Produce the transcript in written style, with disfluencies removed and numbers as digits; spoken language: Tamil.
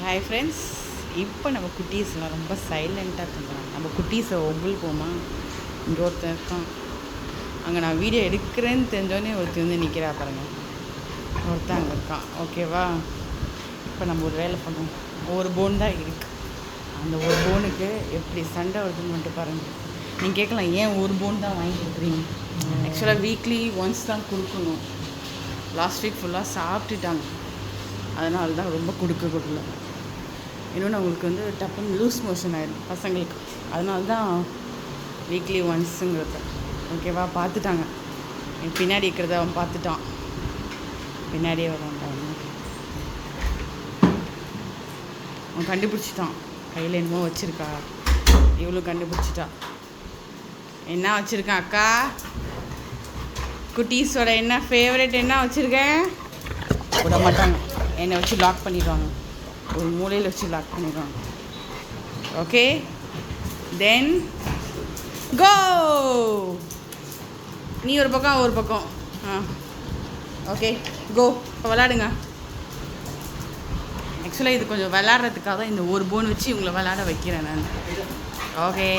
ஹாய் ஃப்ரெண்ட்ஸ், இப்போ நம்ம குட்டீஸ்லாம் ரொம்ப சைலண்ட்டாக இருக்காங்க. நம்ம குட்டீஸை ஒவ்வொருப்போமா இங்கே ஒருத்தன் இருக்கான். அங்கே நான் வீடியோ எடுக்கிறேன்னு தெரிஞ்சோடனே ஒருத்தர் வந்து நிற்கிறா பாருங்க. ஒருத்தன் அங்கே இருக்கான். ஓகேவா? இப்போ நம்ம ஒரு வேலை பண்ணுவோம். ஒரு போன் தான் இருக்குது. அந்த ஒரு போனுக்கு எப்படி சண்டை வருதுன்னு வந்துட்டு பாருங்கள். நீங்கள் கேட்கலாம், ஏன் ஒரு போன் தான் வாங்கி கொடுக்குறீங்க? ஆக்சுவலாக வீக்லி ஒன்ஸ் தான் கொடுக்கணும். லாஸ்ட் வீக் ஃபுல்லாக சாப்பிட்டுட்டாங்க. அதனால தான் ரொம்ப கொடுக்கல. இன்னொன்று அவங்களுக்கு வந்து டப்புன்னு லூஸ் மோஷன் ஆகிடும் பசங்களுக்கு. அதனால தான் வீக்லி ஒன்ஸுங்கிறது. ஓகேவா? பார்த்துட்டாங்க. என் பின்னாடி இருக்கிறத அவன் பார்த்துட்டான். பின்னாடியே வருவான். அவன் கண்டுபிடிச்சிட்டான். கையில் என்னமோ வச்சுருக்கா. இவ்வளோ கண்டுபிடிச்சிட்டா. என்ன வச்சுருக்கான் அக்கா? குட்டீஸோட என்ன ஃபேவரட் என்ன வச்சுருக்கேன்? விட மாட்டாங்க. என்னை வச்சு லாக் பண்ணிடுவாங்க. ஒரு மூலையில் வச்சு லாக் பண்ணிடுவாங்க. ஓகே, தென் கோ. நீ ஒரு பக்கம் ஒரு பக்கம். ஓகே, கோ. இப்போ விளாடுங்க. ஆக்சுவலாக இது கொஞ்சம் விளாட்றதுக்காக தான் இந்த ஒரு போன் வச்சு இவங்களை விளாட வைக்கிறேன் நான். ஓகே.